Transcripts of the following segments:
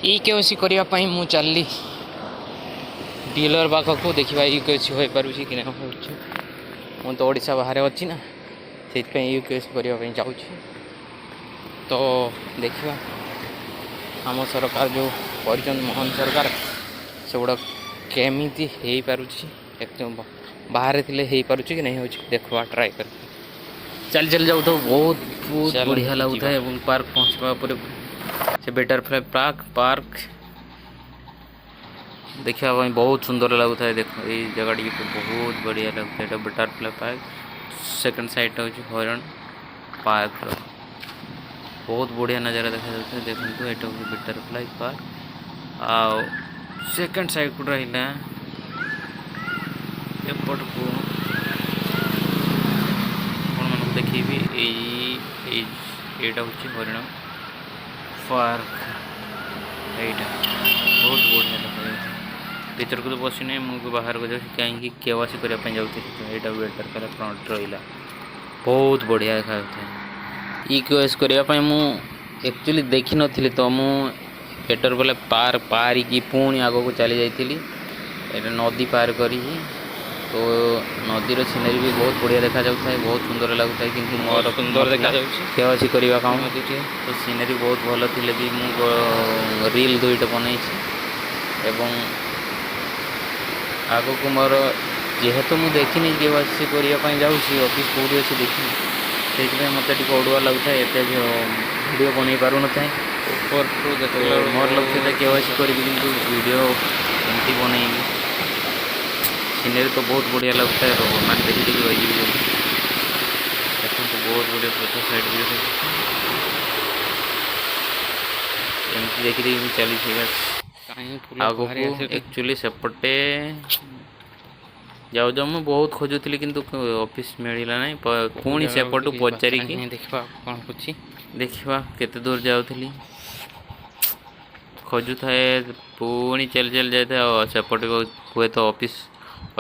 ଇ କେଓସି କରିବା ପାଇଁ ମୁଁ ଚାଲିଲି ଡିଲର ପାଖକୁ ଦେଖିବା ଇ କେଓସି ହୋଇପାରୁଛି କି ନା ହେଉଛି। ମୁଁ ତ ଓଡ଼ିଶା ବାହାରେ ଅଛି ନା, ସେଇଥିପାଇଁ ଇ କେଓସି କରିବା ପାଇଁ ଯାଉଛି। ତ ଦେଖିବା ଆମ ସରକାର ଯେଉଁ କରିଛନ୍ତି ମୋହନ ସରକାର ସେଗୁଡ଼ା କେମିତି ହେଇପାରୁଛି, ବାହାରେ ଥିଲେ ହେଇପାରୁଛି କି ନାହିଁ ହେଉଛି ଦେଖିବା ଟ୍ରାଏ କରିବା। ଚାଲି ଚାଲି ଯାଉଥାଉ, ବହୁତ ବଢ଼ିଆ ଚାଲନ୍ତୁ ଯିବା। ଲାଗୁଥାଏ ଏବଂ ପାର୍କ ପହଞ୍ଚିବା ପରେ ସେ ବଟରଫ୍ଲାଏ ପାର୍କ ଦେଖିବା ପାଇଁ ବହୁତ ସୁନ୍ଦର ଲାଗୁଥାଏ। ଦେଖ ଏଇ ଜାଗାଟି ତ ବହୁତ ବଢ଼ିଆ ଲାଗୁଥାଏ। ଏଇଟା ବଟରଫ୍ଲାଏ ପାର୍କ, ସେକେଣ୍ଡ ସାଇଡ଼୍ଟା ହେଉଛି ହରିଣ ପାର୍କର ବହୁତ ବଢ଼ିଆ ନଜାରା ଦେଖାଯାଉଥାଏ। ଦେଖନ୍ତୁ ଏଇଟା ହେଉଛି ବଟରଫ୍ଲାଏ ପାର୍କ, ଆଉ ସେକେଣ୍ଡ ସାଇଡ଼୍କୁ ରହିଲା ଏପଟକୁ ଆପଣମାନଙ୍କୁ ଦେଖେଇବି। ଏଇଟା ହେଉଛି ହରିଣ ପାର୍କ। ଏଇଟା ବହୁତ ବଢ଼ିଆ ଦେଖାଯାଉଛି। ଭିତରକୁ ତ ପଶିନି, ମୁଁ ବି ବାହାରକୁ ଯାଉଛି କାହିଁକି କେୱାସି କରିବା ପାଇଁ ଯାଉଥିଲି। ତ ଏଇଟା ବଟରଫ୍ଲାଏ ଫ୍ରଣ୍ଟ ରହିଲା, ବହୁତ ବଢ଼ିଆ ଦେଖାଯାଉଥାଏ। ଇ କେୱାସି କରିବା ପାଇଁ ମୁଁ ଆକ୍ଚୁଆଲି ଦେଖିନଥିଲି, ତ ମୁଁ ବଟରଫ୍ଲାଏ ପାର୍କ ପାରିକି ପୁଣି ଆଗକୁ ଚାଲି ଯାଇଥିଲି। ଏଇଟା ନଦୀ ପାର କରିକି, ତ ନଦୀର ସିନେରୀ ବି ବହୁତ ବଢ଼ିଆ ଦେଖାଯାଉଥାଏ, ବହୁତ ସୁନ୍ଦର ଲାଗୁଥାଏ। କିନ୍ତୁ ମୋର ସୁନ୍ଦର ଦେଖାଯାଉଛି କେୱାସି କରିବା କାମ, ନଦୀଟିଏ। ତ ସିନେରୀ ବହୁତ ଭଲ ଥିଲେ ବି ମୁଁ ରିଲ୍ 2ଟା ବନେଇଛି। ଏବଂ ଆଗକୁ ମୋର ଯେହେତୁ ମୁଁ ଦେଖିନି କେୱାସି କରିବା ପାଇଁ ଯାଉଛି, ଅଫିସ୍ କେଉଁଠି ଅଛି ଦେଖିନି, ସେଇଥିପାଇଁ ମୋତେ ଟିକେ ଅଡ଼ୁଆ ଲାଗୁଥାଏ, ଏତେ ଭିଡ଼ିଓ ବନେଇ ପାରୁନଥାଏ। ଉପରକୁ ତ ଦେଖିଲା ମୋର ଲକ୍ଷ୍ୟ ଥାଏ କେୱାସି ବେଳକୁ କରିବି, କିନ୍ତୁ ଭିଡ଼ିଓ କେମିତି ବନେଇବି। ସିନେରୀ ତ ବହୁତ ବଢ଼ିଆ ଲାଗୁଥାଏ, ମାନେ ଦେଖି ଦେଖି ରହିଯିବି ବୋଲି। ଦେଖନ୍ତୁ ବହୁତ ବଢ଼ିଆ ପଛ ସାଇଡ଼୍ ବି ଏମିତି ଦେଖି ଦେଖି ମୁଁ ଚାଲିଛି। କାହିଁ ଫୁଲ ବାହାରି ଆଗକୁ ଆସିଲେ ଆକ୍ଚୁଆଲି ସେପଟେ ଯାଉ ଯାଉ ମୁଁ ବହୁତ ଖୋଜୁଥିଲି, କିନ୍ତୁ ଅଫିସ୍ ମିଳିଲା ନାହିଁ। କେଉଁ ପୁଣି ଜାଗାକୁ ସେପଟୁ ଟିକେ ବାଟରେ ପଚାରିକି ହିଁ ଦେଖିବା କ'ଣ ହେଉଛି। ଦେଖିବା କେତେ ଦୂର ଯାଉଥିଲି, ଖୋଜୁଥାଏ, ପୁଣି ଚାଲି ଚାଲି ଯାଇଥାଏ। ଆଉ ସେପଟେ ହୁଏତ ଅଫିସ୍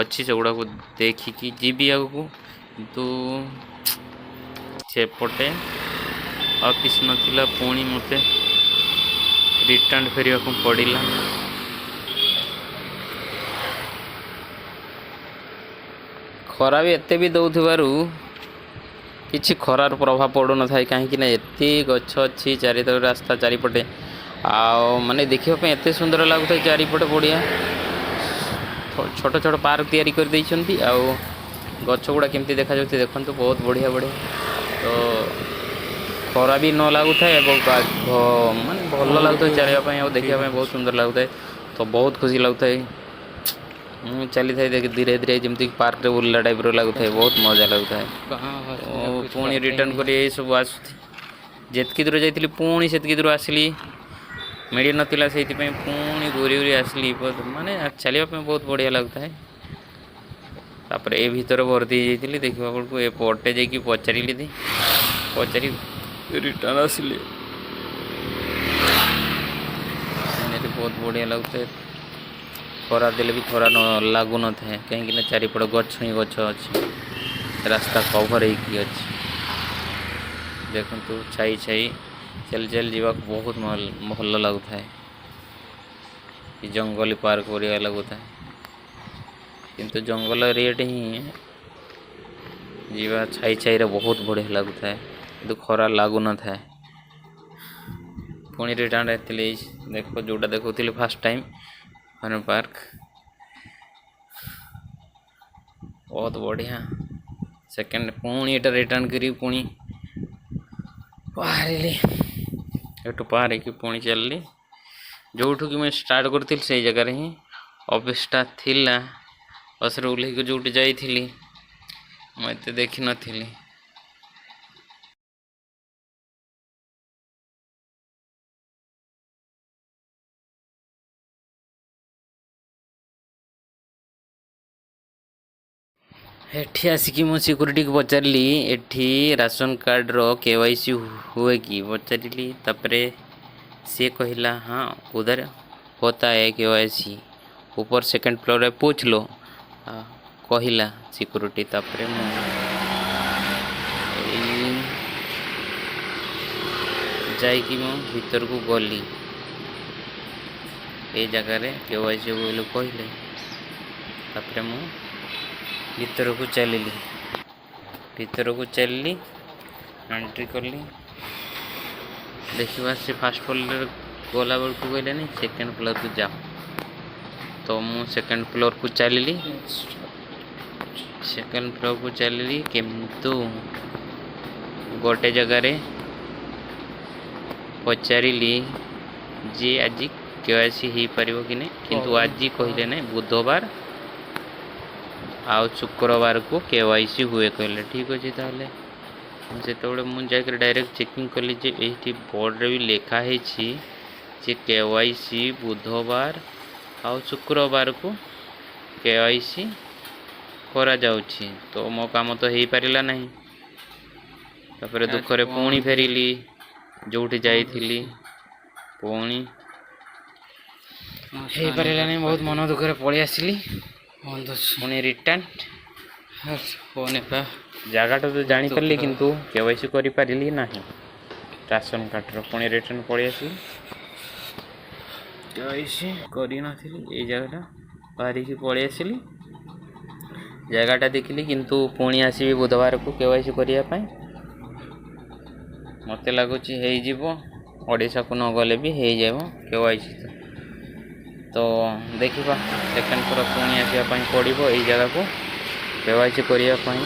ଅଛି, ସେଗୁଡ଼ାକୁ ଦେଖିକି ଯିବି ଆଗକୁ, କିନ୍ତୁ ସେପଟେ ଅଫିସ୍ ନଥିଲା। ପୁଣି ମୋତେ ରିଟର୍ଣ୍ଣ ଫେରିବାକୁ ପଡ଼ିଲା। ଖରା ବି ଏତେ ବି ଦେଉଥିବାରୁ କିଛି ଖରାର ପ୍ରଭାବ ପଡ଼ୁନଥାଏ, କାହିଁକିନା ଏତେ ଗଛ ଅଛି ଚାରିପଟେ, ରାସ୍ତା ଚାରିପଟେ, ଆଉ ମାନେ ଦେଖିବା ପାଇଁ ଏତେ ସୁନ୍ଦର ଲାଗୁଥାଏ। ଚାରିପଟେ ବଢ଼ିଆ ଛୋଟ ଛୋଟ ପାର୍କ ତିଆରି କରିଦେଇଛନ୍ତି, ଆଉ ଗଛ ଗୁଡ଼ା କେମିତି ଦେଖାଯାଉଛି ଦେଖନ୍ତୁ, ବହୁତ ବଢ଼ିଆ ବଢ଼ିଆ। ତ ଖରା ବି ନ ଲାଗୁଥାଏ ଏବଂ ମାନେ ଭଲ ବହୁତ ଲାଗୁଥାଏ ଚାଲିବା ପାଇଁ, ଆଉ ଦେଖିବା ଠିକ୍ ପାଇଁ ବହୁତ ଅଛି। ସୁନ୍ଦର ଲାଗୁଥାଏ। ତ ବହୁତ ଖୁସି ଲାଗୁଥାଏ। ମୁଁ ଚାଲିଥାଏ ଧୀରେ ଧୀରେ, ଯେମିତି ପାର୍କରେ ବୁଲିଲା ଟାଇପ୍ର ଲାଗୁଥାଏ, ବହୁତ ମଜା ଲାଗୁଥାଏ। ତ ପୁଣି ରିଟର୍ଣ୍ଣ କରି ଏଇସବୁ ଆସୁଛି। ଯେତିକି ଦୂର ଯାଇଥିଲି ପୁଣି ସେତିକି ଦୂର ଆସିଲି, ମିଳିନଥିଲା, ସେଇଥିପାଇଁ ପୁଣି ଘୁରି ଘୁରି ଆସିଲି। ମାନେ ଚାଲିବା ପାଇଁ ବହୁତ ବଢ଼ିଆ ଲାଗୁଥାଏ। ତାପରେ ଏ ଭିତରେ ଭର୍ତ୍ତି ହେଇଯାଇଥିଲି, ଦେଖିବା ବେଳକୁ ଏ ପଟେ ଯାଇକି ପଚାରି ରିଟର୍ଣ୍ଣ ଆସିଲି। ସିନେରୀ ବହୁତ ବଢ଼ିଆ ଲାଗୁଥାଏ। ଖରା ଦେଲେ ବି ଖରା ଲାଗୁନଥାଏ, କାହିଁକିନା ଚାରିପଟ ଗଛ ହିଁ ଗଛ ଅଛି, ରାସ୍ତା କଭର୍ ହେଇକି ଅଛି। ଦେଖନ୍ତୁ ଛାଇ ଚାଲି ଚାଲି ଯିବାକୁ ବହୁତ ଭଲ ଲାଗୁଥାଏ। ଜଙ୍ଗଲି ପାର୍କ ବଢ଼ିଆ ଲାଗୁଥାଏ, କିନ୍ତୁ ଜଙ୍ଗଲ ଏରିଆଟେ ହିଁ ଯିବା ଛାଇରେ ବହୁତ ବଢ଼ିଆ ଲାଗୁଥାଏ, କିନ୍ତୁ ଖରା ଲାଗୁନଥାଏ। ପୁଣି ରିଟର୍ଣ୍ଣ ଆସିଥିଲି, ଯେଉଁଟା ଦେଖୁଥିଲି ଫାର୍ଷ୍ଟ ଟାଇମ୍ ହରିଣ ପାର୍କ, ବହୁତ ବଢ଼ିଆ। ସେକେଣ୍ଡ ପୁଣି ଏଇଟା ରିଟର୍ଣ୍ଣ କରି ପୁଣି ବାହାରିଲି। ଏଠୁ ପାର ହେଇକି ପୁଣି ଚାଲିଲି ଯେଉଁଠୁ କି ମୁଁ ଷ୍ଟାର୍ଟ କରିଥିଲି, ସେଇ ଜାଗାରେ ହିଁ ଅଫିସ୍ଟା ଥିଲା। ବସ୍ରେ ଓହ୍ଲେଇକି ଯେଉଁଠି ଯାଇଥିଲି, ମୁଁ ଏତେ ଦେଖିନଥିଲି। ଏଠି ଆସିକି ମୁଁ ସିକ୍ୟୁରିଟିକୁ ପଚାରିଲି, ଏଠି ରାସନ କାର୍ଡ଼ର KYC ହୁଏ କି ପଚାରିଲି। ତାପରେ ସିଏ କହିଲା, ହଁ ଉଧର होता है KYC, ऊपर सेकेंड फ्लोर में पूछ लो, କହିଲା ସିକ୍ୟୁରିଟି। ତାପରେ ମୁଁ ଯାଇକି ମୁଁ ଭିତରକୁ ଗଲି। ये जगह KYC बोले कहले तापर मु भीतर को चलली एंट्री कली देखा से फास्ट फ्लोर गला बेल को कहले नहीं सेकेंड फ्लोर को जाओ तो मु सेकेंड फ्लोर को चलली किंतु गोटे जगार पचारि जी आज KYC हो पार कि नहीं किंतु आज कहले नहीं बुधवार आउ शुक्रवार को KYC हुए कहले ठीक अच्छे ताले से मुझे डायरेक्ट चेकिंग कली जे ये बोर्ड रे भी लिखा है जे KYC बुधवार आउ शुक्रवार को KYC करा जाउछि तो मो काम तो हो पारा नहीं तापर दुखरे पुणी फेरिली जोठी जाइथिली पुणी हो पारा नहीं बहुत मन दुखरे पलि आसिली पुणी रिटर्न फोन जगटा तो जानीपारी किंतु KYC करि पारिली नहीं राशन कार्ड पुणी रिटर्न पलि आसिली KYC करि नथिली ए जगटा बाहरिकी पलि आसिली जगटा देखिली किंतु पुणी आसबि बुधवार को KYC करने मत लगुच ओडिशा को न गले भी हो जाए KYC तो देखा सेकेंड थर पुणी आसवाई पड़ो ये जगह को KYC करने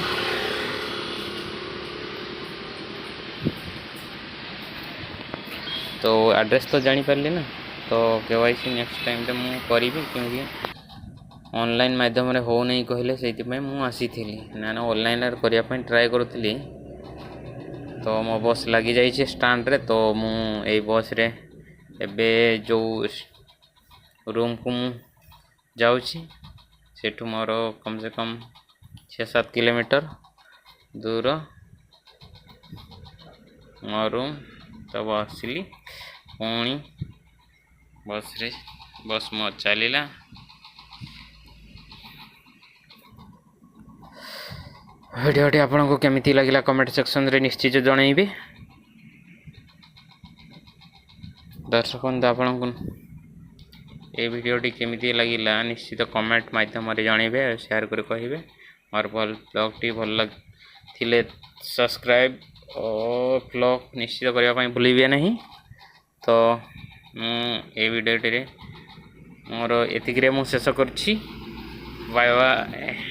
तो एड्रेस तो जानीपारे ना तो KYC नेक्स्ट टाइम मुझे करी क्योंकि ऑनलाइन माध्यम रे हो नहीं कहले से आसी ना ऑनलाइन करने ट्राए करूली तो मो बस लगी जाइए स्टैंड रे तो मु ए बस रे एबे जो रूम को मु जाऊँगी सेठू मोर कम से कम 6-7 किलोमीटर दूर मो रूम तब आसली पुणी बस मो चलला भिडियोटी आपको केमिति लगिला कमेंट सेक्शन रे निश्चित जनइबे दर्शक बंधु आपन ये भिडियोटी केमिति लगिला निश्चित कमेंट माध्यम रे जनइबे शेयर कर कहिबे और ब्लॉग टी भल थिले सब्सक्राइब और ब्लॉग निश्चित करने ପାଇଁ भूलिबे नहीं तो ये भिडियोटी रे मोर एतिक रे मु शेष करछि बाय बाय।